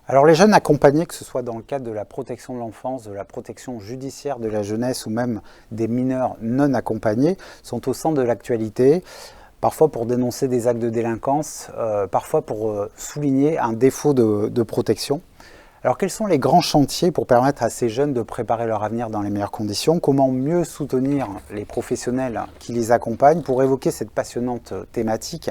Alors les jeunes accompagnés, que ce soit dans le cadre de la protection de l'enfance, de la protection judiciaire de la jeunesse ou même des mineurs non accompagnés, sont au centre de l'actualité, parfois pour dénoncer des actes de délinquance, parfois pour souligner un défaut de protection. Alors quels sont les grands chantiers pour permettre à ces jeunes de préparer leur avenir dans les meilleures conditions? Comment mieux soutenir les professionnels qui les accompagnent? Pour évoquer cette passionnante thématique,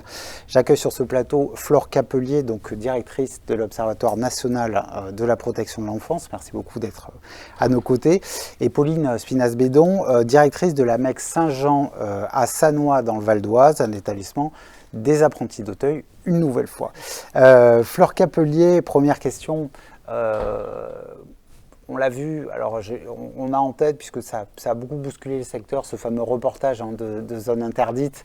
j'accueille sur ce plateau Flore Capelier, donc directrice de l'Observatoire national de la protection de l'enfance. Merci beaucoup d'être à nos côtés. Et Pauline Spinas-Bédon, directrice de la MEC Saint-Jean à Sannois dans le Val d'Oise, un établissement des apprentis d'Auteuil, une nouvelle fois. Flore Capelier, première question. On l'a vu, alors on a en tête, puisque ça a beaucoup bousculé le secteur, ce fameux reportage de zone interdite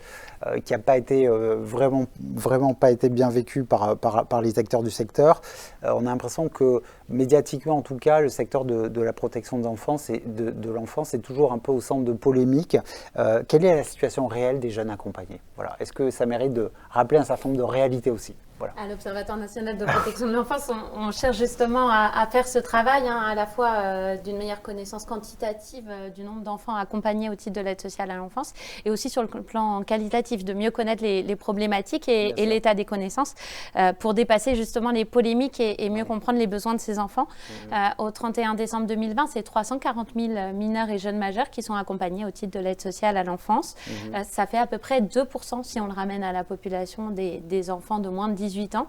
qui n'a pas été vraiment pas été bien vécu par les acteurs du secteur. On a l'impression que médiatiquement, en tout cas, le secteur de la protection de l'enfance de l'enfance est toujours un peu au centre de polémiques. Quelle est la situation réelle des jeunes accompagnés? Voilà. Est-ce que ça mérite de rappeler un certain nombre de réalités aussi? Voilà. À l'Observatoire national de protection de l'enfance, on cherche justement à faire ce travail, à la fois d'une meilleure connaissance quantitative du nombre d'enfants accompagnés au titre de l'aide sociale à l'enfance, et aussi sur le plan qualitatif, de mieux connaître les problématiques et l'état des connaissances pour dépasser justement les polémiques et mieux comprendre les besoins de ces enfants. Au 31 décembre 2020, c'est 340 000 mineurs et jeunes majeurs qui sont accompagnés au titre de l'aide sociale à l'enfance. Ça fait à peu près 2% si on le ramène à la population des enfants de moins de 18 ans.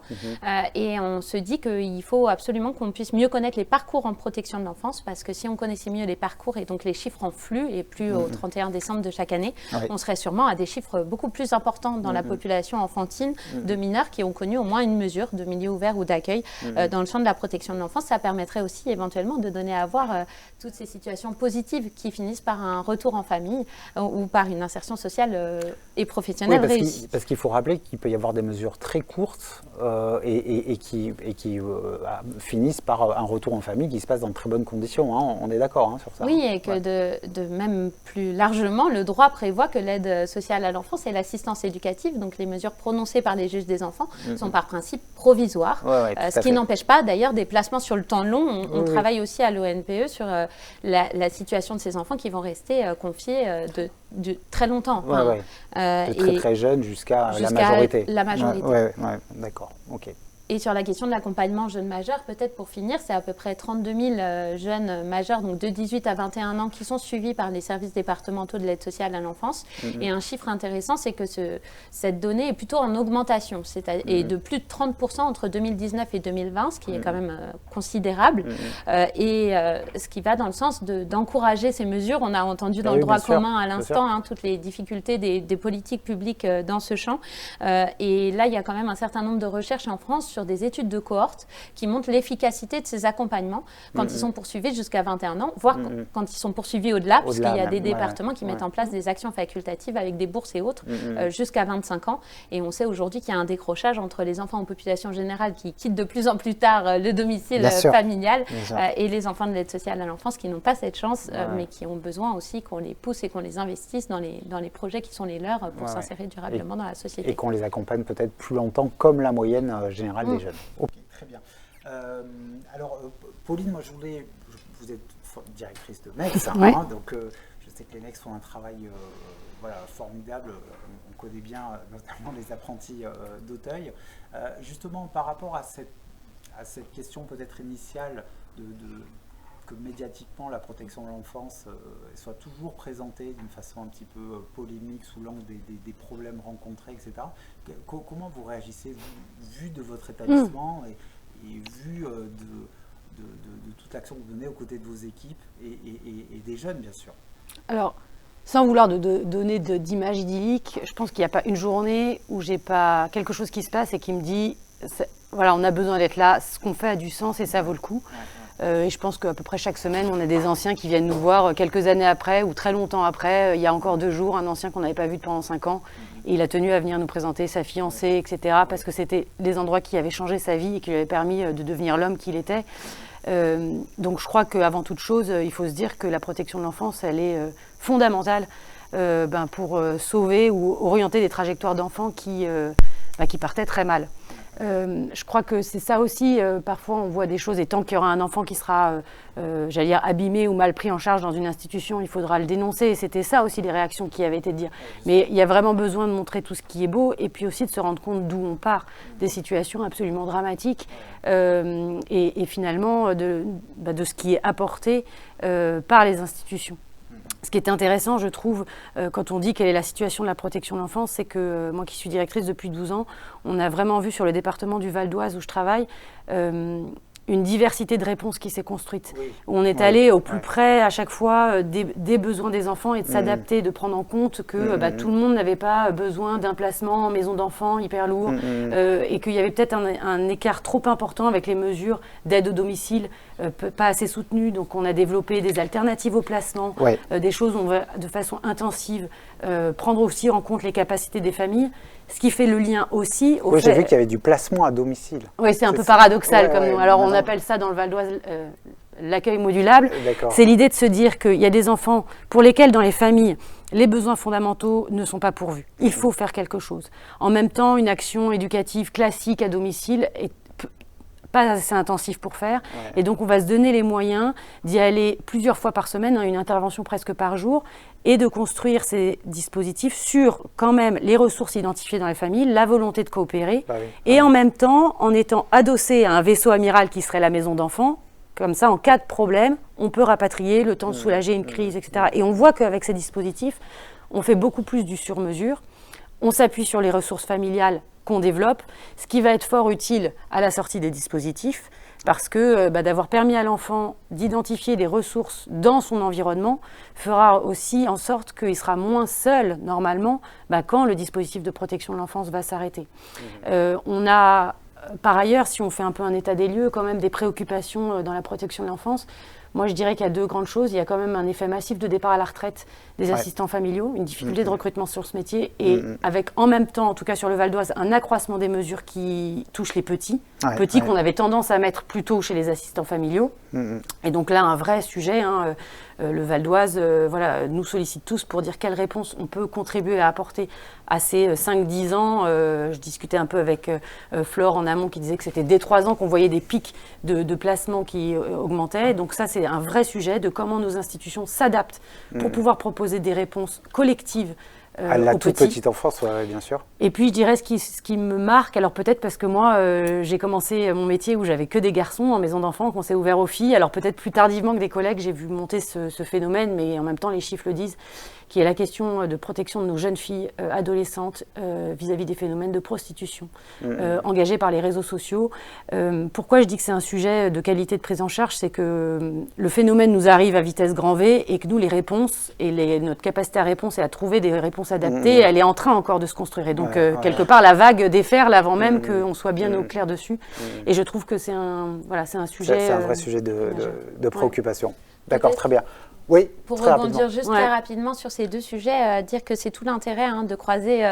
Et on se dit qu'il faut absolument qu'on puisse mieux connaître les parcours en protection de l'enfance, parce que si on connaissait mieux les parcours et donc les chiffres en flux et plus au 31 décembre de chaque année, on serait sûrement à des chiffres beaucoup plus importants dans la population enfantine de mineurs qui ont connu au moins une mesure de milieu ouvert ou d'accueil dans le champ de la protection de l'enfance. Ça permettrait aussi éventuellement de donner à voir toutes ces situations positives qui finissent par un retour en famille ou par une insertion sociale et professionnelle réussie. Parce qu'il faut rappeler qu'il peut y avoir des mesures très courtes et qui finissent par un retour en famille qui se passe dans de très bonnes conditions. Hein. On est d'accord sur ça. Oui, et que de même plus largement, le droit prévoit que l'aide sociale à l'enfance et l'assistance éducative, donc les mesures prononcées par les juges des enfants, sont par principe provisoires. Ce qui n'empêche pas d'ailleurs des placements sur le temps long. On travaille aussi à l'ONPE sur la situation de ces enfants qui vont rester confiés de très longtemps. De très jeunes jusqu'à la majorité. La majorité. D'accord, ok. Et sur la question de l'accompagnement jeunes majeurs, peut-être pour finir, c'est à peu près 32 000 jeunes majeurs, donc de 18 à 21 ans, qui sont suivis par les services départementaux de l'aide sociale à l'enfance. Et un chiffre intéressant, c'est que cette donnée est plutôt en augmentation, et de plus de 30% entre 2019 et 2020, ce qui est quand même considérable, et ce qui va dans le sens d'encourager ces mesures. On a entendu dans le droit commun à l'instant toutes les difficultés des politiques publiques dans ce champ. Et là, il y a quand même un certain nombre de recherches en France sur des études de cohorte qui montrent l'efficacité de ces accompagnements quand ils sont poursuivis jusqu'à 21 ans, voire quand ils sont poursuivis au-delà, puisqu'il y a des départements qui mettent en place des actions facultatives avec des bourses et autres jusqu'à 25 ans. Et on sait aujourd'hui qu'il y a un décrochage entre les enfants en population générale qui quittent de plus en plus tard le domicile familial et les enfants de l'aide sociale à l'enfance qui n'ont pas cette chance, mais qui ont besoin aussi qu'on les pousse et qu'on les investisse dans les projets qui sont les leurs pour s'insérer durablement dans la société. Et qu'on les accompagne peut-être plus longtemps, comme la moyenne générale des jeunes. Ok, très bien. Alors, Pauline, moi vous êtes directrice de MEX, donc je sais que les MEX font un travail formidable. On connaît bien notamment les apprentis d'Auteuil. Justement, par rapport à cette question peut-être initiale que médiatiquement la protection de l'enfance soit toujours présentée d'une façon un petit peu polémique sous l'angle des problèmes rencontrés, etc. Comment vous réagissez, vu de votre établissement et vu de toute l'action que vous donnez aux côtés de vos équipes et des jeunes, bien sûr? Alors, sans vouloir donner d'image idyllique, je pense qu'il n'y a pas une journée où j'ai pas quelque chose qui se passe et qui me dit voilà, on a besoin d'être là, ce qu'on fait a du sens et ça vaut le coup. Et je pense qu'à peu près chaque semaine, on a des anciens qui viennent nous voir quelques années après ou très longtemps après. Il y a encore 2 jours, un ancien qu'on n'avait pas vu pendant 5 ans. Et il a tenu à venir nous présenter sa fiancée, etc. Parce que c'était des endroits qui avaient changé sa vie et qui lui avaient permis de devenir l'homme qu'il était. Donc je crois qu'avant toute chose, il faut se dire que la protection de l'enfance, elle est fondamentale pour sauver ou orienter des trajectoires d'enfants qui partaient très mal. Je crois que c'est ça aussi, parfois on voit des choses, et tant qu'il y aura un enfant qui sera, j'allais dire, abîmé ou mal pris en charge dans une institution, il faudra le dénoncer. Et c'était ça aussi les réactions qui avaient été dites. Mais il y a vraiment besoin de montrer tout ce qui est beau, et puis aussi de se rendre compte d'où on part, des situations absolument dramatiques, et finalement de ce qui est apporté par les institutions. Ce qui est intéressant, je trouve, quand on dit quelle est la situation de la protection de l'enfance, c'est que moi qui suis directrice depuis 12 ans, on a vraiment vu sur le département du Val d'Oise où je travaille, une diversité de réponses qui s'est construite. Oui. Où on est allé au plus près à chaque fois des besoins des enfants et de s'adapter, de prendre en compte que tout le monde n'avait pas besoin d'un placement en maison d'enfants hyper lourd et qu'il y avait peut-être un écart trop important avec les mesures d'aide au domicile pas assez soutenues. Donc on a développé des alternatives au placement, des choses où on va de façon intensive prendre aussi en compte les capacités des familles. Ce qui fait le lien aussi au fait... j'ai vu qu'il y avait du placement à domicile. Oui, c'est un peu paradoxal comme nous. Alors, on appelle ça dans le Val d'Oise l'accueil modulable. C'est l'idée de se dire qu'il y a des enfants pour lesquels, dans les familles, les besoins fondamentaux ne sont pas pourvus. Il faut faire quelque chose. En même temps, une action éducative classique à domicile est pas assez intensif pour faire. Et donc, on va se donner les moyens d'y aller plusieurs fois par semaine, une intervention presque par jour, et de construire ces dispositifs sur quand même les ressources identifiées dans les familles, la volonté de coopérer, et en même temps, en étant adossé à un vaisseau amiral qui serait la maison d'enfants, comme ça, en cas de problème, on peut rapatrier, le temps de soulager une crise, etc. Et on voit qu'avec ces dispositifs, on fait beaucoup plus du sur-mesure. On s'appuie sur les ressources familiales qu'on développe, ce qui va être fort utile à la sortie des dispositifs, parce que d'avoir permis à l'enfant d'identifier des ressources dans son environnement fera aussi en sorte qu'il sera moins seul, normalement, quand le dispositif de protection de l'enfance va s'arrêter. On a, par ailleurs, si on fait un peu un état des lieux, quand même des préoccupations dans la protection de l'enfance. Moi, je dirais qu'il y a deux grandes choses. Il y a quand même un effet massif de départ à la retraite des assistants familiaux, une difficulté de recrutement sur ce métier, et avec en même temps, en tout cas sur le Val d'Oise, un accroissement des mesures qui touchent les petits, qu'on avait tendance à mettre plutôt chez les assistants familiaux. Et donc là, un vrai sujet. Le Val d'Oise nous sollicite tous pour dire quelles réponses on peut contribuer à apporter à ces 5-10 ans. Je discutais un peu avec Flore en amont qui disait que c'était dès 3 ans qu'on voyait des pics de placements qui augmentaient. Donc ça, c'est un vrai sujet de comment nos institutions s'adaptent pour pouvoir proposer des réponses collectives à la toute petite enfance, bien sûr. Et puis, je dirais ce qui me marque, alors peut-être parce que moi, j'ai commencé mon métier où j'avais que des garçons en maison d'enfants, qu'on s'est ouvert aux filles. Alors peut-être plus tardivement que des collègues, j'ai vu monter ce phénomène, mais en même temps, les chiffres le disent, qui est la question de protection de nos jeunes filles adolescentes vis-à-vis des phénomènes de prostitution engagés par les réseaux sociaux. Pourquoi je dis que c'est un sujet de qualité de prise en charge, c'est que le phénomène nous arrive à vitesse grand V et que nous, les réponses et notre capacité à répondre et à trouver des réponses adaptées, elle est en train encore de se construire. Et donc, quelque part, la vague déferle avant même qu'on soit bien au clair dessus. Et je trouve que c'est un sujet... C'est un vrai sujet de préoccupation. D'accord, très bien. Oui, pour rebondir juste très rapidement sur ces deux sujets, dire que c'est tout l'intérêt de croiser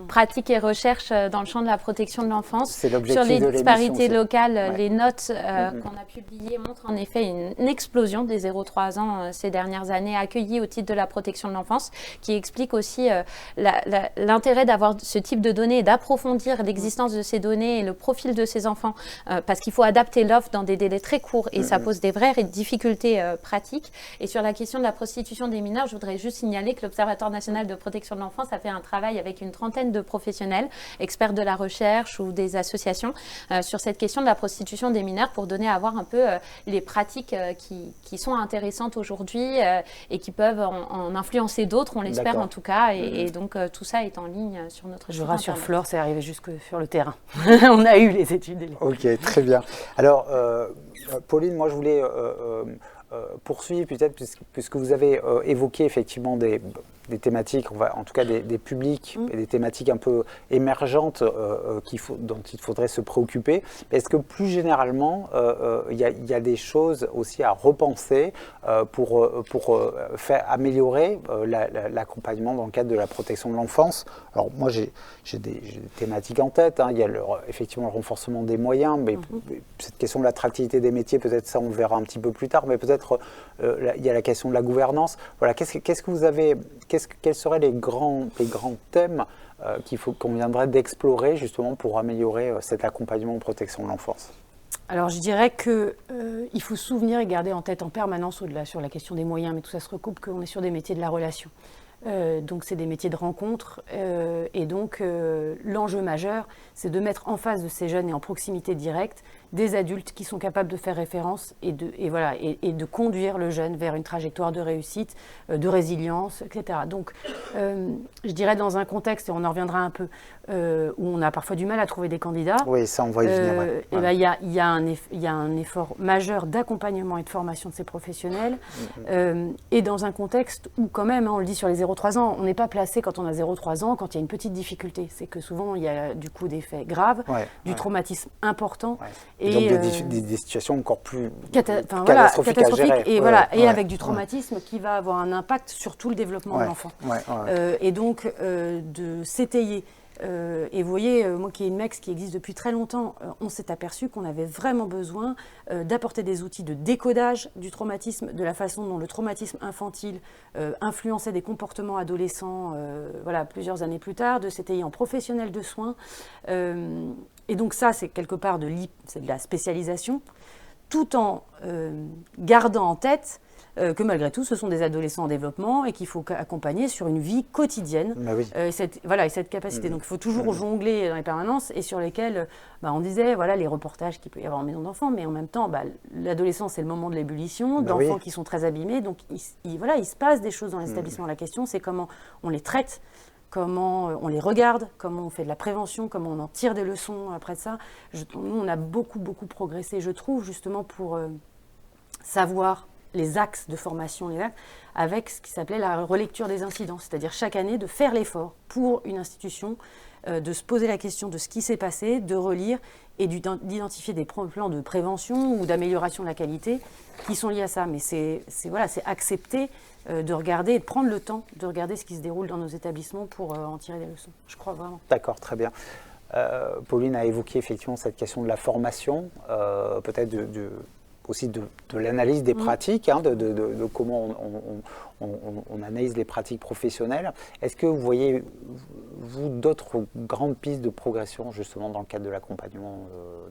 pratique et recherche dans le champ de la protection de l'enfance. Sur les disparités locales, les notes qu'on a publiées montrent en effet une explosion des 0-3 ans ces dernières années accueillies au titre de la protection de l'enfance, qui explique aussi l'intérêt d'avoir ce type de données et d'approfondir l'existence de ces données et le profil de ces enfants, parce qu'il faut adapter l'offre dans des délais très courts et ça pose des vraies difficultés pratiques. Et sur la question de la prostitution des mineurs, je voudrais juste signaler que l'Observatoire national de protection de l'enfance a fait un travail avec une trentaine de professionnels, experts de la recherche ou des associations, sur cette question de la prostitution des mineurs pour donner à voir un peu les pratiques qui sont intéressantes aujourd'hui et qui peuvent en influencer d'autres, on l'espère en tout cas. Et donc tout ça est en ligne sur notre site. Je rassure Flore, c'est arrivé jusque sur le terrain. On a eu les études. Ok, très bien. Alors, Pauline, moi je voulais... poursuivre peut-être, puisque vous avez évoqué effectivement des thématiques, en tout cas des publics et des thématiques un peu émergentes dont il faudrait se préoccuper. Est-ce que plus généralement, il y a des choses aussi à repenser pour améliorer l'accompagnement dans le cadre de la protection de l'enfance? Alors moi j'ai des thématiques en tête, il y a effectivement le renforcement des moyens, mais cette question de l'attractivité des métiers, peut-être ça on le verra un petit peu plus tard, mais peut-être il y a la question de la gouvernance. Voilà, qu'est-ce que vous avez quels seraient les grands thèmes qu'on viendrait d'explorer justement pour améliorer cet accompagnement en protection de l'enfance? Alors je dirais qu'il faut se souvenir et garder en tête en permanence, au-delà sur la question des moyens, mais tout ça se recoupe, qu'on est sur des métiers de la relation. Donc c'est des métiers de rencontre et donc l'enjeu majeur, c'est de mettre en face de ces jeunes et en proximité directe des adultes qui sont capables de faire référence et de conduire le jeune vers une trajectoire de réussite, de résilience, etc. Donc je dirais dans un contexte, et on en reviendra un peu, où on a parfois du mal à trouver des candidats. Oui, ça on va y venir. Ouais. Et ben, il y a un effort majeur d'accompagnement et de formation de ces professionnels et dans un contexte où quand même, hein, on le dit sur les 0-3 ans, on n'est pas placé quand on a 0-3 ans, quand il y a une petite difficulté. C'est que souvent, il y a du coup des faits graves, du traumatisme important. Ouais. Et donc des situations encore plus catastrophiques à gérer. Et avec du traumatisme qui va avoir un impact sur tout le développement de l'enfant. Et donc, de s'étayer. Et vous voyez, moi qui ai une MEX qui existe depuis très longtemps, on s'est aperçu qu'on avait vraiment besoin d'apporter des outils de décodage du traumatisme, de la façon dont le traumatisme infantile influençait des comportements adolescents plusieurs années plus tard, de s'étayer en professionnel de soins. Et donc ça, c'est quelque part c'est de la spécialisation, tout en gardant en tête que malgré tout, ce sont des adolescents en développement et qu'il faut accompagner sur une vie quotidienne. Et cette capacité. Donc il faut toujours jongler dans les permanences et sur lesquelles on disait les reportages qu'il peut y avoir en maison d'enfants, mais en même temps, l'adolescence, c'est le moment de l'ébullition, d'enfants qui sont très abîmés. Donc il se passe des choses dans les établissements. La question, c'est comment on les traite, comment on les regarde, comment on fait de la prévention, comment on en tire des leçons après ça. Nous, on a beaucoup progressé, je trouve, justement pour savoir les axes de formation, avec ce qui s'appelait la relecture des incidents, c'est-à-dire chaque année de faire l'effort pour une institution, de se poser la question de ce qui s'est passé, de relire et d'identifier des plans de prévention ou d'amélioration de la qualité qui sont liés à ça. Mais c'est accepter de regarder et de prendre le temps de regarder ce qui se déroule dans nos établissements pour en tirer des leçons. Je crois vraiment. D'accord, très bien. Pauline a évoqué effectivement cette question de la formation, peut-être aussi de l'analyse des pratiques, de comment on analyse les pratiques professionnelles. Est-ce que vous voyez, d'autres grandes pistes de progression justement dans le cadre de l'accompagnement,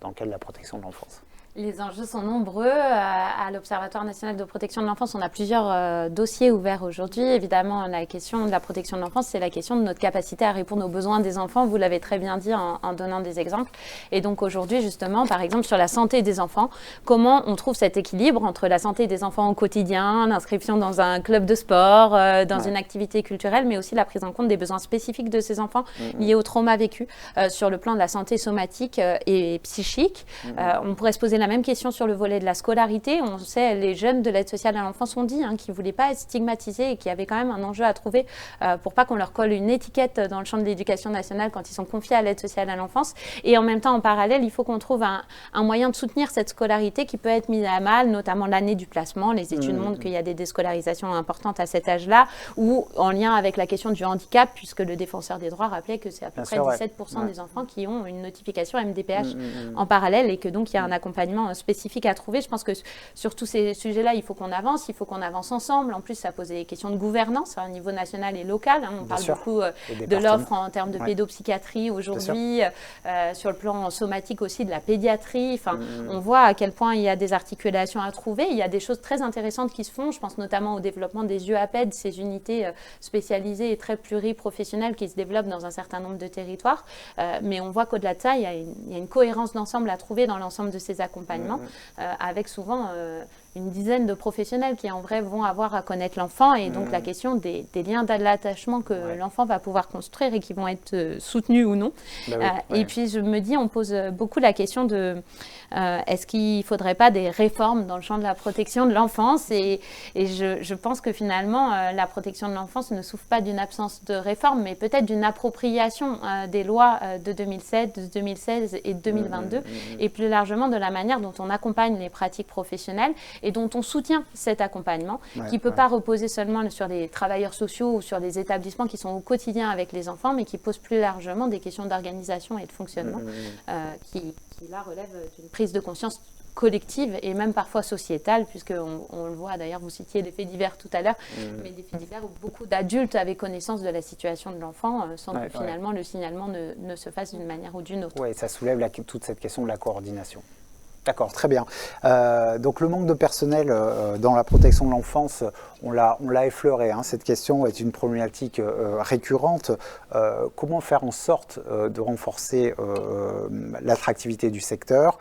dans le cadre de la protection de l'enfance ? Les enjeux sont nombreux. À l'Observatoire national de protection de l'enfance, on a plusieurs dossiers ouverts aujourd'hui. Évidemment, la question de la protection de l'enfance, c'est la question de notre capacité à répondre aux besoins des enfants. Vous l'avez très bien dit en donnant des exemples. Et donc aujourd'hui, justement, par exemple, sur la santé des enfants, comment on trouve cet équilibre entre la santé des enfants au quotidien, l'inscription dans un club de sport, dans une activité culturelle, mais aussi la prise en compte des besoins spécifiques de ces enfants liés au trauma vécu sur le plan de la santé somatique et psychique. On pourrait se poser la même question sur le volet de la scolarité. On sait, les jeunes de l'aide sociale à l'enfance ont dit qu'ils ne voulaient pas être stigmatisés et qu'il y avait quand même un enjeu à trouver pour pas qu'on leur colle une étiquette dans le champ de l'éducation nationale quand ils sont confiés à l'aide sociale à l'enfance. Et en même temps, en parallèle, il faut qu'on trouve un moyen de soutenir cette scolarité qui peut être mise à mal, notamment l'année du placement. Les études montrent qu'il y a des déscolarisations importantes à cet âge-là, ou en lien avec la question du handicap, puisque le défenseur des droits rappelait que c'est à peu près 17% des enfants qui ont une notification MDPH en parallèle et que donc il y a un accompagnement spécifique à trouver. Je pense que sur tous ces sujets-là, il faut qu'on avance ensemble. En plus, ça pose des questions de gouvernance à un niveau national et local. On parle beaucoup de l'offre en termes de pédopsychiatrie aujourd'hui, sur le plan somatique aussi de la pédiatrie. Enfin, on voit à quel point il y a des articulations à trouver. Il y a des choses très intéressantes qui se font. Je pense notamment au développement des UAPED, ces unités spécialisées et très pluriprofessionnelles qui se développent dans un certain nombre de territoires. Mais on voit qu'au-delà de ça, il y a une cohérence d'ensemble à trouver dans l'ensemble de ces accompagnements, avec souvent une dizaine de professionnels qui en vrai vont avoir à connaître l'enfant et donc la question des liens d'attachement que l'enfant va pouvoir construire et qui vont être soutenus ou non. Et puis je me dis, on pose beaucoup la question de est-ce qu'il ne faudrait pas des réformes dans le champ de la protection de l'enfance et je pense que finalement la protection de l'enfance ne souffre pas d'une absence de réforme mais peut-être d'une appropriation des lois de 2007, de 2016 et de 2022 et plus largement de la manière dont on accompagne les pratiques professionnelles et dont on soutient cet accompagnement qui ne peut pas reposer seulement sur des travailleurs sociaux ou sur des établissements qui sont au quotidien avec les enfants, mais qui posent plus largement des questions d'organisation et de fonctionnement qui là relèvent d'une prise de conscience collective et même parfois sociétale, puisqu'on le voit d'ailleurs, vous citiez les faits divers tout à l'heure, mais des faits divers où beaucoup d'adultes avaient connaissance de la situation de l'enfant sans que finalement le signalement ne se fasse d'une manière ou d'une autre. Oui, ça soulève toute cette question de la coordination. D'accord, très bien. Donc le manque de personnel dans la protection de l'enfance, on l'a effleuré, hein, cette question est une problématique récurrente. Comment faire en sorte de renforcer l'attractivité du secteur?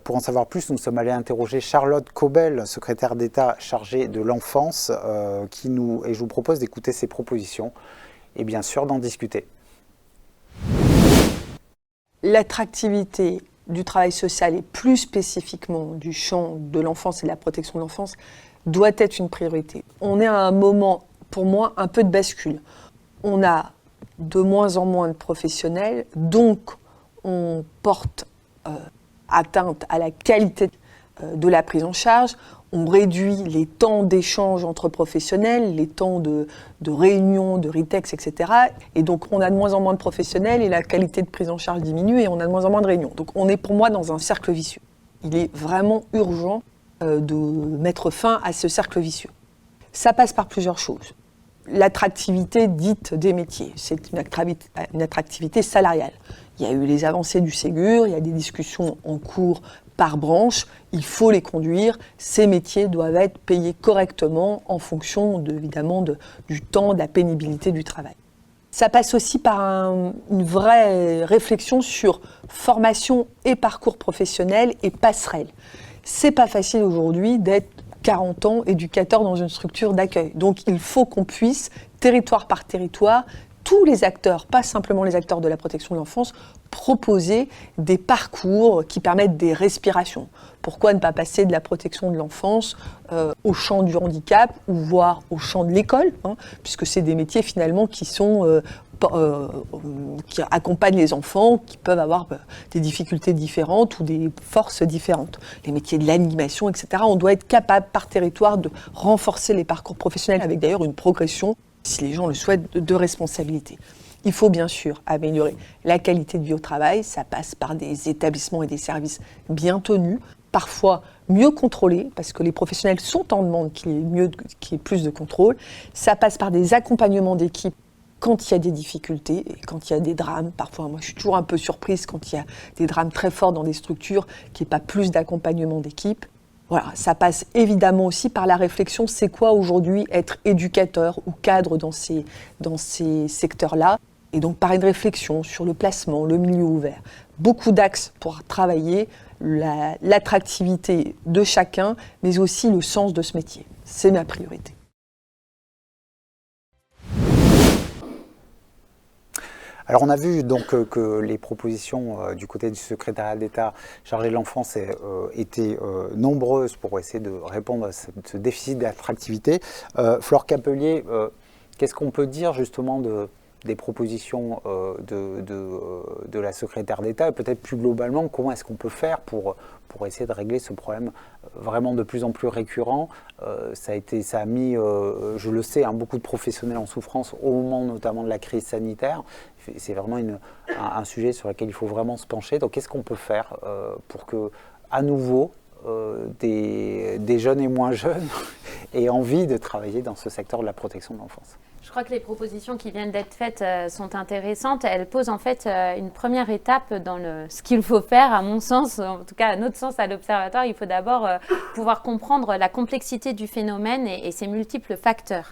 Pour en savoir plus, nous sommes allés interroger Charlotte Cobel, secrétaire d'État chargée de l'enfance, et je vous propose d'écouter ses propositions et bien sûr d'en discuter. L'attractivité du travail social et plus spécifiquement du champ de l'enfance et de la protection de l'enfance doit être une priorité. On est à un moment, pour moi, un peu de bascule. On a de moins en moins de professionnels, donc on porte atteinte à la qualité de la prise en charge. On réduit les temps d'échange entre professionnels, les temps de réunion, de ritex, etc. Et donc, on a de moins en moins de professionnels et la qualité de prise en charge diminue et on a de moins en moins de réunions. Donc, on est pour moi dans un cercle vicieux. Il est vraiment urgent de mettre fin à ce cercle vicieux. Ça passe par plusieurs choses. L'attractivité dite des métiers, c'est une attractivité salariale. Il y a eu les avancées du Ségur, il y a des discussions en cours par branche, il faut les conduire. Ces métiers doivent être payés correctement en fonction, évidemment, du temps, de la pénibilité du travail. Ça passe aussi par une vraie réflexion sur formation et parcours professionnel et passerelle. C'est pas facile aujourd'hui d'être 40 ans éducateur dans une structure d'accueil. Donc il faut qu'on puisse, territoire par territoire, tous les acteurs, pas simplement les acteurs de la protection de l'enfance, proposer des parcours qui permettent des respirations. Pourquoi ne pas passer de la protection de l'enfance au champ du handicap ou voire au champ de l'école, hein, puisque c'est des métiers finalement qui accompagnent les enfants, qui peuvent avoir des difficultés différentes ou des forces différentes. Les métiers de l'animation, etc. On doit être capable par territoire de renforcer les parcours professionnels avec d'ailleurs une progression, si les gens le souhaitent, de responsabilité. Il faut bien sûr améliorer la qualité de vie au travail. Ça passe par des établissements et des services bien tenus, parfois mieux contrôlés, parce que les professionnels sont en demande qu'il y ait plus de contrôle. Ça passe par des accompagnements d'équipe quand il y a des difficultés et quand il y a des drames. Parfois, moi, je suis toujours un peu surprise quand il y a des drames très forts dans des structures, qu'il n'y ait pas plus d'accompagnement d'équipe. Voilà, ça passe évidemment aussi par la réflexion, c'est quoi aujourd'hui être éducateur ou cadre dans ces secteurs-là, et donc par une réflexion sur le placement, le milieu ouvert. Beaucoup d'axes pour travailler l'attractivité de chacun, mais aussi le sens de ce métier. C'est ma priorité. Alors on a vu donc que les propositions du côté du secrétariat d'État chargé de l'enfance étaient nombreuses pour essayer de répondre à ce déficit d'attractivité. Flore Capelier, qu'est-ce qu'on peut dire justement des propositions de la secrétaire d'État et peut-être plus globalement, comment est-ce qu'on peut faire pour essayer de régler ce problème vraiment de plus en plus récurrent. Ça a mis, je le sais, beaucoup de professionnels en souffrance au moment notamment de la crise sanitaire. C'est vraiment un sujet sur lequel il faut vraiment se pencher. Donc qu'est-ce qu'on peut faire pour que, à nouveau, des jeunes et moins jeunes aient envie de travailler dans ce secteur de la protection de l'enfance? Je crois que les propositions qui viennent d'être faites sont intéressantes. Elles posent en fait une première étape dans ce qu'il faut faire, à mon sens, en tout cas à notre sens à l'Observatoire. Il faut d'abord pouvoir comprendre la complexité du phénomène et ses multiples facteurs.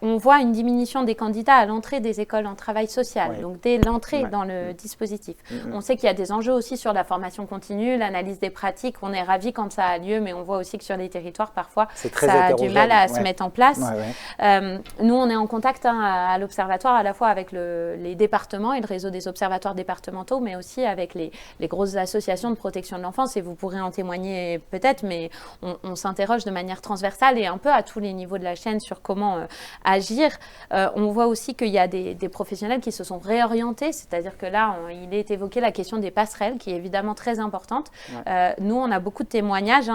On voit une diminution des candidats à l'entrée des écoles en travail social, donc dès l'entrée dans le dispositif. On sait qu'il y a des enjeux aussi sur la formation continue, l'analyse des pratiques. On est ravis quand ça a lieu, mais on voit aussi que sur les territoires, parfois, ça a du mal à se mettre en place. Nous, on est en contact à l'Observatoire, à la fois avec les départements et le réseau des observatoires départementaux, mais aussi avec les grosses associations de protection de l'enfance, et vous pourrez en témoigner peut-être, mais on s'interroge de manière transversale et un peu à tous les niveaux de la chaîne sur comment agir. On voit aussi qu'il y a des professionnels qui se sont réorientés, c'est-à-dire que là, il est évoqué la question des passerelles, qui est évidemment très importante. Nous, on a beaucoup de témoignages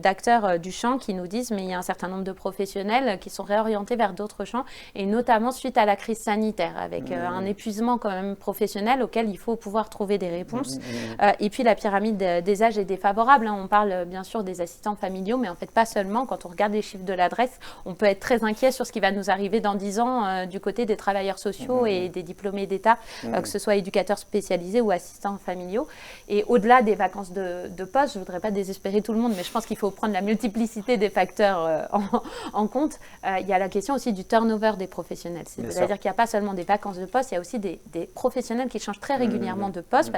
d'acteurs du champ qui nous disent, mais il y a un certain nombre de professionnels qui sont réorientés vers d'autres champs, et notamment suite à la crise sanitaire, avec un épuisement quand même professionnel auquel il faut pouvoir trouver des réponses. Et puis la pyramide des âges est défavorable. On parle bien sûr des assistants familiaux, mais en fait pas seulement. Quand on regarde les chiffres de l'adresse, on peut être très inquiet sur ce qui va nous arriver dans 10 ans du côté des travailleurs sociaux et des diplômés d'État, que ce soit éducateurs spécialisés ou assistants familiaux. Et au-delà des vacances de poste, je ne voudrais pas désespérer tout le monde, mais je pense qu'il faut prendre la multiplicité des facteurs en compte. Il y a la question aussi du turnover des professionnels. C'est-à-dire qu'il n'y a pas seulement des vacances de poste, il y a aussi des professionnels qui changent très régulièrement de poste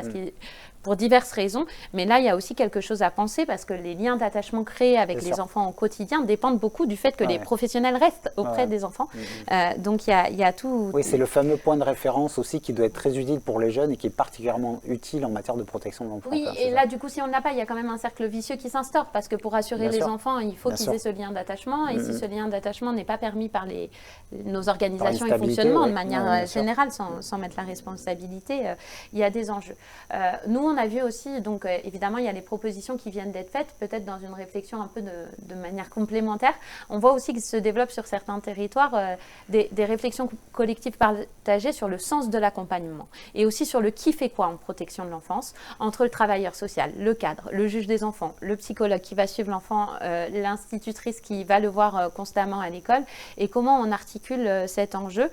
pour diverses raisons. Mais là, il y a aussi quelque chose à penser parce que les liens d'attachement créés avec les enfants au quotidien dépendent beaucoup du fait que les professionnels restent auprès des enfants. Donc, il y a tout... Oui, c'est le fameux point de référence aussi qui doit être très utile pour les jeunes et qui est particulièrement utile en matière de protection de l'enfant. Oui, et là, du coup, si on ne l'a pas, il y a quand même un cercle vicieux qui s'instaure parce que pour assurer les enfants, il faut qu'ils aient ce lien d'attachement. Et si ce lien d'attachement n'est pas permis par nos organisations et fonctionnements de manière générale, sans mettre la responsabilité, il y a des enjeux. Nous, on a vu aussi, donc évidemment, il y a les propositions qui viennent d'être faites, peut-être dans une réflexion un peu de manière complémentaire. On voit aussi qu'il se développe sur certains territoires des réflexions collectives partagées sur le sens de l'accompagnement et aussi sur le qui fait quoi en protection de l'enfance, entre le travailleur social, le cadre, le juge des enfants, le psychologue qui va suivre l'enfant, l'institutrice qui va le voir constamment à l'école, et comment on articule cet enjeu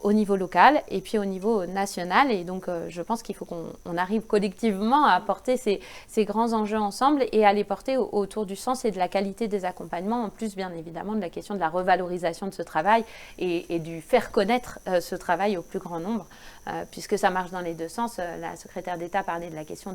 au niveau local et puis au niveau national. Et donc, je pense qu'il faut qu'on arrive collectivement à porter ces grands enjeux ensemble et à les porter autour du sens et de la qualité des accompagnements, en plus, bien évidemment, de la question de la revalorisation de ce travail et du faire connaître ce travail au plus grand nombre, puisque ça marche dans les deux sens. La secrétaire d'État parlait de la question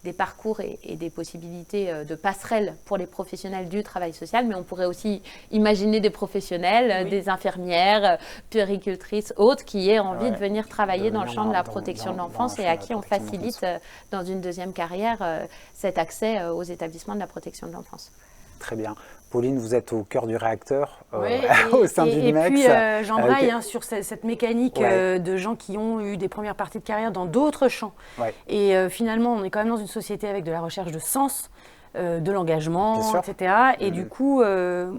des parcours et des possibilités de passerelles pour les professionnels du travail social, mais on pourrait aussi imaginer des professionnels, des infirmières, puéricultrices, autres, qui aient envie de venir travailler dans le champ de la protection de l'enfance et à qui on facilite dans une deuxième carrière cet accès aux établissements de la protection de l'enfance. Très bien. Pauline, vous êtes au cœur du réacteur au sein du NIMEX. Et puis, j'embraye sur cette mécanique de gens qui ont eu des premières parties de carrière dans d'autres champs. Ouais. Et finalement, on est quand même dans une société avec de la recherche de sens, de l'engagement, etc. Et du coup,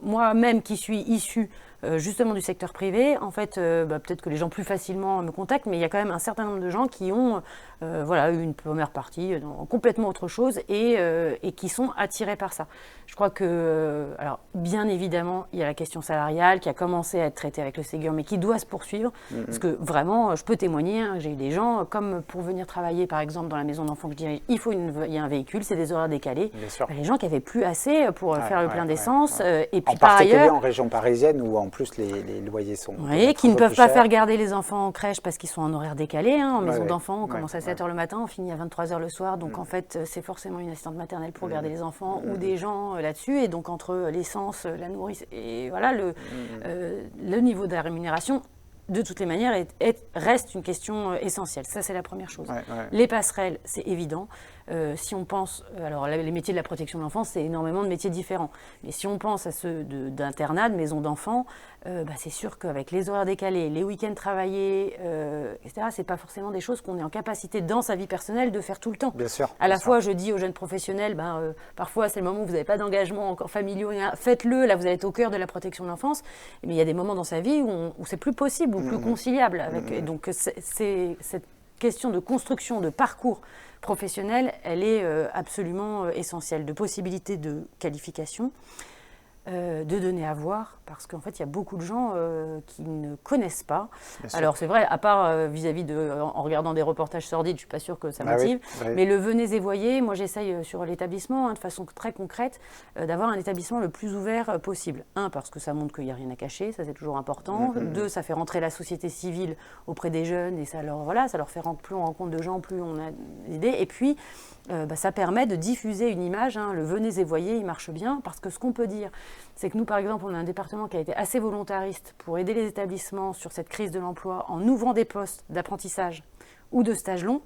moi-même qui suis issue justement du secteur privé, en fait, peut-être que les gens plus facilement me contactent, mais il y a quand même un certain nombre de gens qui ont eu une première partie dans complètement autre chose et qui sont attirés par ça. Je crois que, alors bien évidemment, il y a la question salariale qui a commencé à être traitée avec le Ségur, mais qui doit se poursuivre, parce que vraiment, je peux témoigner, j'ai eu des gens, comme pour venir travailler par exemple dans la maison d'enfants que je dirige, il y a un véhicule, c'est des horaires décalés. Les gens qui n'avaient plus assez pour faire le plein d'essence. Et puis en particulier en région parisienne où en plus les loyers sont qui ne peuvent pas faire garder les enfants en crèche parce qu'ils sont en horaire décalé. En maison d'enfants, on commence à 7h le matin, on finit à 23h le soir. Donc en fait, c'est forcément une assistante maternelle pour garder les enfants ou des gens là-dessus. Et donc entre l'essence, la nourrice et voilà, le niveau de la rémunération, de toutes les manières, reste une question essentielle. Ça, c'est la première chose. Les passerelles, c'est évident. Si on pense, alors les métiers de la protection de l'enfance, c'est énormément de métiers différents. Mais si on pense à ceux d'internat, de maison d'enfants, c'est sûr qu'avec les horaires décalés, les week-ends travaillés, etc., c'est pas forcément des choses qu'on est en capacité dans sa vie personnelle de faire tout le temps. Bien sûr. À la fois, je dis aux jeunes professionnels, parfois c'est le moment où vous n'avez pas d'engagement encore familiaux, faites-le, là vous allez être au cœur de la protection de l'enfance. Mais il y a des moments dans sa vie où c'est plus possible ou plus conciliable. Donc c'est cette question de construction de parcours professionnel, elle est absolument essentielle, de possibilités de qualification, de donner à voir, parce qu'en fait, il y a beaucoup de gens qui ne connaissent pas. Alors, c'est vrai, à part vis-à-vis en regardant des reportages sordides, je ne suis pas sûre que ça motive, mais le venez et voyez, moi j'essaye sur l'établissement, de façon très concrète, d'avoir un établissement le plus ouvert possible. Un, parce que ça montre qu'il n'y a rien à cacher, ça c'est toujours important. Deux, ça fait rentrer la société civile auprès des jeunes et ça leur fait plus on rencontre de gens, plus on a d'idées. Et puis, ça permet de diffuser une image, le venez et voyez, il marche bien, parce que ce qu'on peut dire, c'est que nous, par exemple, on a un département qui a été assez volontariste pour aider les établissements sur cette crise de l'emploi en ouvrant des postes d'apprentissage ou de stage long.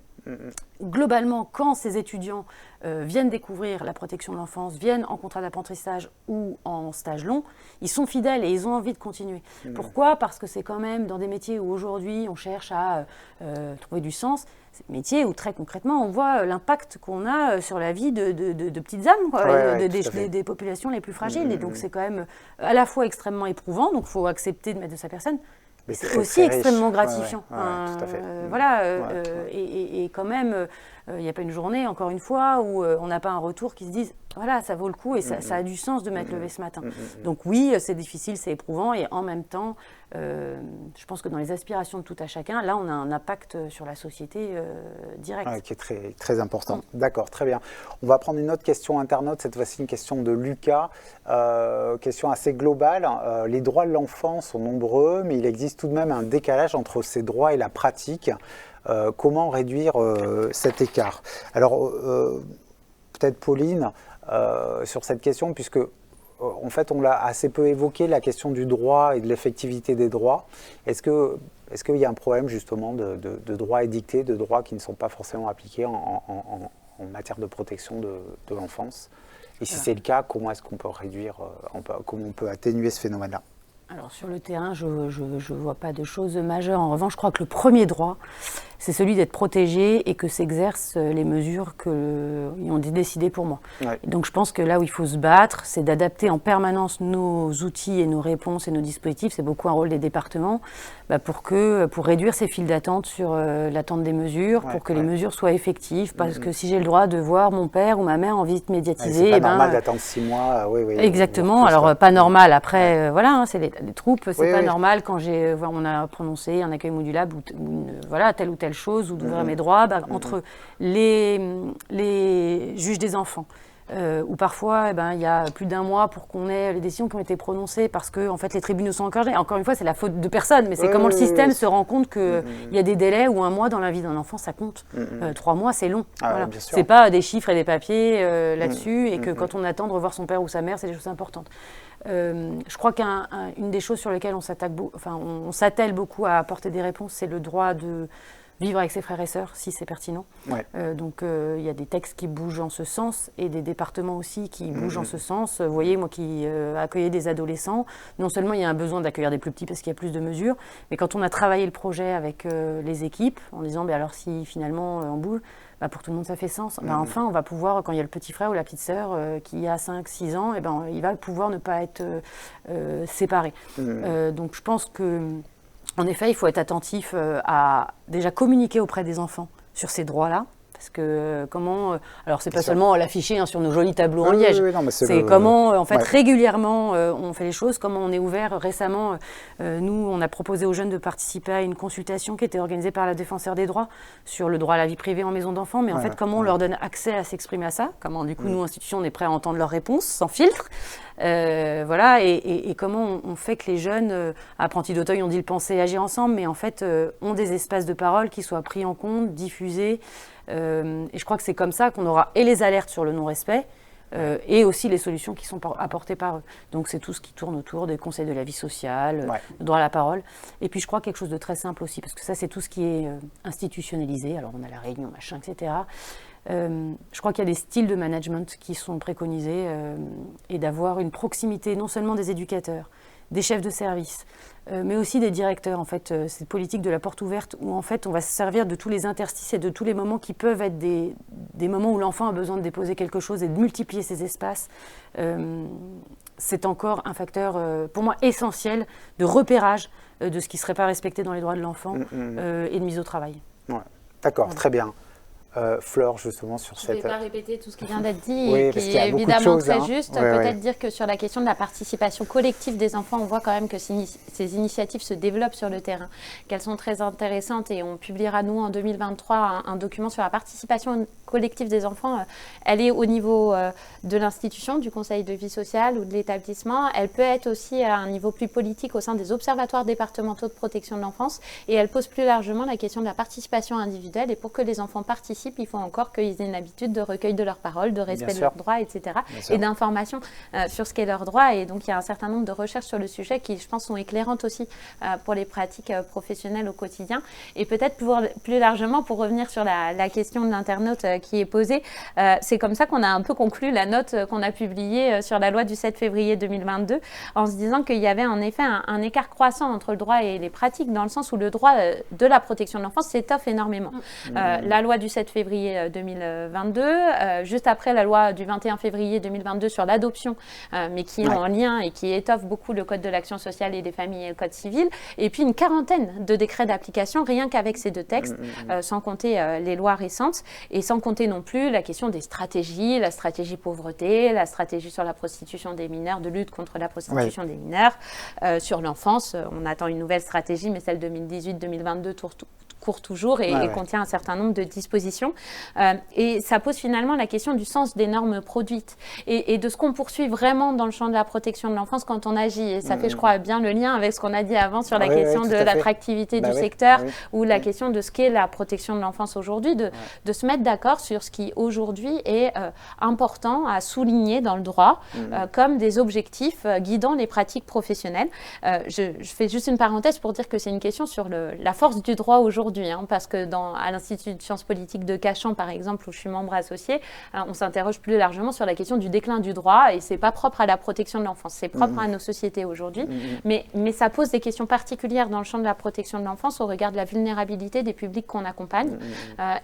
Globalement, quand ces étudiants viennent découvrir la protection de l'enfance, viennent en contrat d'apprentissage ou en stage long, ils sont fidèles et ils ont envie de continuer. Pourquoi ? Parce que c'est quand même dans des métiers où aujourd'hui on cherche à trouver du sens, c'est des métiers où très concrètement on voit l'impact qu'on a sur la vie de petites âmes, des populations les plus fragiles. Et donc c'est quand même à la fois extrêmement éprouvant, donc il faut accepter de mettre de sa personne, Mais c'est très, aussi très riche. extrêmement gratifiant. Ouais, tout à fait. Voilà, Ouais. et quand même, il n'y a pas une journée, encore une fois, où on n'a pas un retour qui se dise, voilà, ça vaut le coup et ça a du sens de m'être levé ce matin. Donc oui, c'est difficile, c'est éprouvant, et en même temps, je pense que dans les aspirations de tout à chacun, là, on a un impact sur la société direct. Ouais, qui est très, très important. D'accord, très bien. On va prendre une autre question internaute, cette fois-ci une question de Lucas, question assez globale. Les droits de l'enfant sont nombreux, mais il existe tout de même un décalage entre ces droits et la pratique. Comment réduire cet écart? Alors, peut-être Pauline, sur cette question, puisque en fait, on l'a assez peu évoqué, la question du droit et de l'effectivité des droits. Est-ce qu'il y a un problème justement de droits édictés, de droits qui ne sont pas forcément appliqués en matière de protection de l'enfance? Et si c'est le cas, comment est-ce qu'on peut réduire, comment on peut atténuer ce phénomène-là? Alors sur le terrain, je ne vois pas de choses majeures. En revanche, je crois que le premier droit, c'est celui d'être protégé et que s'exercent les mesures qu'ils ont décidées pour moi. Ouais. Et donc je pense que là où il faut se battre, c'est d'adapter en permanence nos outils et nos réponses et nos dispositifs. C'est beaucoup un rôle des départements pour réduire ces files d'attente sur l'attente des mesures, pour que les mesures soient effectives. Parce que si j'ai le droit de voir mon père ou ma mère en visite médiatisée... c'est pas normal d'attendre 6 mois. Oui, exactement. Alors pas normal. Après, voilà, c'est les troupes. C'est pas normal quand on a prononcé un accueil modulable ou voilà, telle ou telle chose, ou d'ouvrir mes droits, entre les juges des enfants, où parfois il y a plus d'1 mois pour qu'on ait les décisions qui ont été prononcées parce que en fait, les tribunaux sont encore gelés. Encore une fois, c'est la faute de personne, mais c'est comment le système se rend compte qu'il y a des délais où 1 mois dans la vie d'un enfant, ça compte. 3 mois, c'est long. Voilà. C'est pas des chiffres et des papiers là-dessus, et que quand on attend de revoir son père ou sa mère, c'est des choses importantes. Je crois qu'une des choses sur lesquelles on s'attelle beaucoup à apporter des réponses, c'est le droit de vivre avec ses frères et sœurs, si c'est pertinent. Donc il y a des textes qui bougent en ce sens, et des départements aussi qui bougent en ce sens. Vous voyez, moi qui accueillais des adolescents, non seulement il y a un besoin d'accueillir des plus petits parce qu'il y a plus de mesures, mais quand on a travaillé le projet avec les équipes, en disant alors si finalement on bouge, pour tout le monde ça fait sens. Enfin, on va pouvoir, quand il y a le petit frère ou la petite sœur qui a 5-6 ans, il va pouvoir ne pas être séparé. Donc je pense que, en effet, il faut être attentif à déjà communiquer auprès des enfants sur ces droits-là. Parce que alors c'est pas seulement l'afficher sur nos jolis tableaux en liège, c'est comment en fait régulièrement on fait les choses, comment on est ouvert. Récemment, nous on a proposé aux jeunes de participer à une consultation qui était organisée par la Défenseure des droits sur le droit à la vie privée en maison d'enfants, mais en fait comment on leur donne accès à s'exprimer à ça, comment du coup nous institutions on est prêts à entendre leurs réponses sans filtre, voilà, et comment on fait que les jeunes apprentis d'Auteuil, on dit le penser et agir ensemble, mais en fait ont des espaces de parole qui soient pris en compte, diffusés. Et je crois que c'est comme ça qu'on aura et les alertes sur le non-respect et aussi les solutions qui sont apportées par eux. Donc c'est tout ce qui tourne autour des conseils de la vie sociale, le droit à la parole. Et puis je crois quelque chose de très simple aussi, parce que ça c'est tout ce qui est institutionnalisé. Alors on a la réunion, machin, etc. Je crois qu'il y a des styles de management qui sont préconisés et d'avoir une proximité non seulement des éducateurs, des chefs de service, mais aussi des directeurs. En fait, cette politique de la porte ouverte où en fait on va se servir de tous les interstices et de tous les moments qui peuvent être des moments où l'enfant a besoin de déposer quelque chose et de multiplier ces espaces. C'est encore un facteur, pour moi, essentiel de repérage de ce qui ne serait pas respecté dans les droits de l'enfant et de mise au travail. D'accord, très bien. Fleur, justement, sur cette... Je ne vais pas répéter tout ce qui vient d'être dit, oui, et qui est évidemment très juste. Ouais, peut-être dire que sur la question de la participation collective des enfants, on voit quand même que ces initiatives se développent sur le terrain, qu'elles sont très intéressantes, et on publiera, nous, en 2023, un document sur la participation collective des enfants. Elle est au niveau de l'institution, du conseil de vie sociale ou de l'établissement. Elle peut être aussi à un niveau plus politique au sein des observatoires départementaux de protection de l'enfance, et elle pose plus largement la question de la participation individuelle. Et pour que les enfants participent, il faut encore qu'ils aient une habitude de recueil de leurs paroles, de respect de leurs droits, etc. Et d'information sur ce qu'est leurs droits. Et donc, il y a un certain nombre de recherches sur le sujet qui, je pense, sont éclairantes aussi pour les pratiques professionnelles au quotidien. Et peut-être plus largement, pour revenir sur la question de l'internaute qui est posée. C'est comme ça qu'on a un peu conclu la note qu'on a publiée sur la loi du 7 février 2022, en se disant qu'il y avait en effet un écart croissant entre le droit et les pratiques, dans le sens où le droit de la protection de l'enfance s'étoffe énormément. La loi du 7 février 2022, juste après la loi du 21 février 2022 sur l'adoption, mais qui est en lien et qui étoffe beaucoup le Code de l'action sociale et des familles et le Code civil, et puis une quarantaine de décrets d'application, rien qu'avec ces deux textes, sans compter les lois récentes, et sans compter non plus la question des stratégies, la stratégie pauvreté, la stratégie sur la prostitution des mineurs, de lutte contre la prostitution des mineurs, sur l'enfance. On attend une nouvelle stratégie, mais celle 2018-2022 court toujours et contient un certain nombre de dispositions. Et ça pose finalement la question du sens des normes produites et de ce qu'on poursuit vraiment dans le champ de la protection de l'enfance quand on agit. Et ça fait, je crois, bien le lien avec ce qu'on a dit avant sur la question de l'attractivité du secteur ou la question de ce qu'est la protection de l'enfance aujourd'hui, de se mettre d'accord sur ce qui aujourd'hui est important à souligner dans le droit comme des objectifs guidant les pratiques professionnelles. Je fais juste une parenthèse pour dire que c'est une question sur la force du droit aujourd'hui, parce que à l'Institut de sciences politiques de Cachan, par exemple, où je suis membre associé, on s'interroge plus largement sur la question du déclin du droit, et c'est pas propre à la protection de l'enfance, c'est propre à nos sociétés aujourd'hui, mais ça pose des questions particulières dans le champ de la protection de l'enfance au regard de la vulnérabilité des publics qu'on accompagne,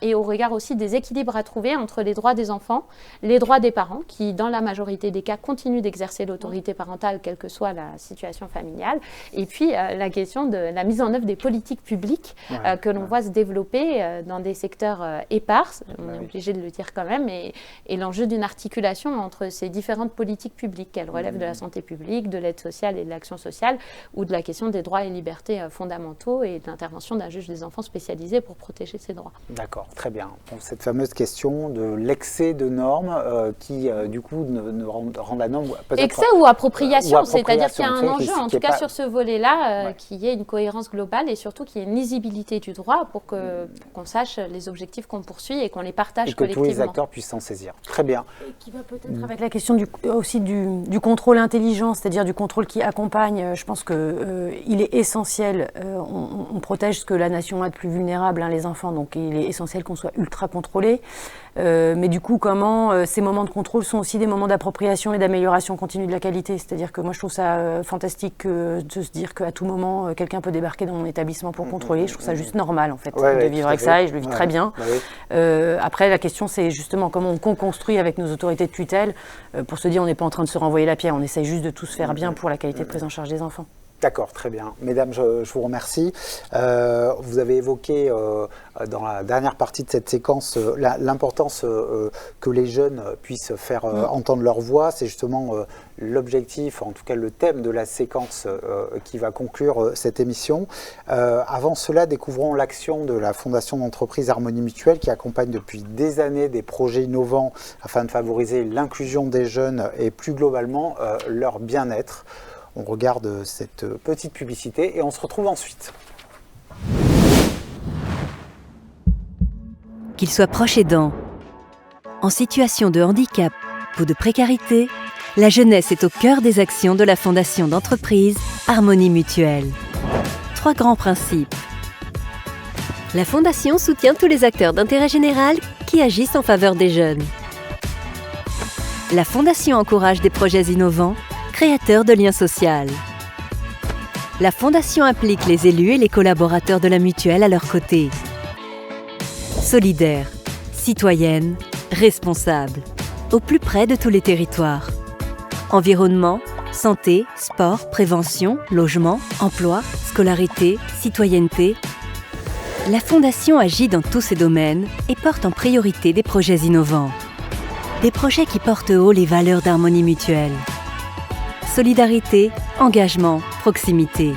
et au regard aussi des équilibres à trouver entre les droits des enfants, les droits des parents, qui dans la majorité des cas continuent d'exercer l'autorité parentale, quelle que soit la situation familiale, et puis la question de la mise en œuvre des politiques publiques que l'on voit se développer dans des secteurs épars, on est obligé de le dire quand même, et l'enjeu d'une articulation entre ces différentes politiques publiques, qu'elles relèvent de la santé publique, de l'aide sociale et de l'action sociale, ou de la question des droits et libertés fondamentaux et de l'intervention d'un juge des enfants spécialisé pour protéger ces droits. D'accord, très bien. Donc, cette fameuse question de l'excès de normes qui, du coup, ne rend la norme peut-être... Excès ou appropriation, c'est-à-dire qu'il y a un enjeu, en tout cas sur ce volet-là, qu'il y ait une cohérence globale et surtout qu'il y ait une lisibilité du droit pour qu'on sache les objectifs qu'on poursuit et qu'on les partage collectivement. Et que tous les acteurs puissent s'en saisir. Très bien. Et qui va peut-être avec la question aussi du contrôle intelligent, c'est-à-dire du contrôle qui accompagne. Je pense qu'il est essentiel, on protège ce que la nation a de plus vulnérable, les enfants, donc il est essentiel qu'on soit ultra contrôlé. Mais du coup, comment ces moments de contrôle sont aussi des moments d'appropriation et d'amélioration continue de la qualité. C'est-à-dire que moi, je trouve ça fantastique de se dire qu'à tout moment, quelqu'un peut débarquer dans mon établissement pour contrôler. Je trouve ça juste normal, en fait, de vivre avec ça, et je le vis très bien. Après, la question, c'est justement comment on construit avec nos autorités de tutelle pour se dire on n'est pas en train de se renvoyer la pierre, on essaye juste de tout se faire bien pour la qualité de prise en charge des enfants. D'accord, très bien. Mesdames, je vous remercie. Vous avez évoqué dans la dernière partie de cette séquence l'importance que les jeunes puissent faire entendre leur voix. C'est justement l'objectif, en tout cas le thème de la séquence qui va conclure cette émission. Avant cela, découvrons l'action de la Fondation d'entreprise Harmonie Mutuelle qui accompagne depuis des années des projets innovants afin de favoriser l'inclusion des jeunes et plus globalement leur bien-être. On regarde cette petite publicité et on se retrouve ensuite. Qu'ils soient proches aidants, en situation de handicap ou de précarité, la jeunesse est au cœur des actions de la Fondation d'entreprise Harmonie Mutuelle. 3 grands principes. La Fondation soutient tous les acteurs d'intérêt général qui agissent en faveur des jeunes. La Fondation encourage des projets innovants, créateur de liens sociaux. La Fondation implique les élus et les collaborateurs de la mutuelle à leur côté. Solidaire, citoyenne, responsable, au plus près de tous les territoires. Environnement, santé, sport, prévention, logement, emploi, scolarité, citoyenneté. La Fondation agit dans tous ces domaines et porte en priorité des projets innovants. Des projets qui portent haut les valeurs d'Harmonie Mutuelle. Solidarité, engagement, proximité.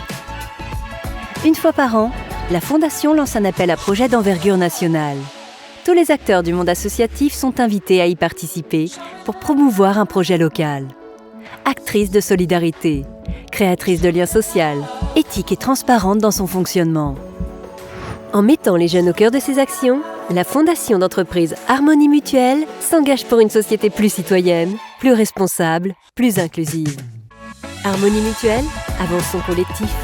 Une fois par an, la Fondation lance un appel à projets d'envergure nationale. Tous les acteurs du monde associatif sont invités à y participer pour promouvoir un projet local. Actrice de solidarité, créatrice de liens sociaux, éthique et transparente dans son fonctionnement. En mettant les jeunes au cœur de ses actions, la Fondation d'entreprise Harmonie Mutuelle s'engage pour une société plus citoyenne, plus responsable, plus inclusive. Harmonie Mutuelle, avançons collectif.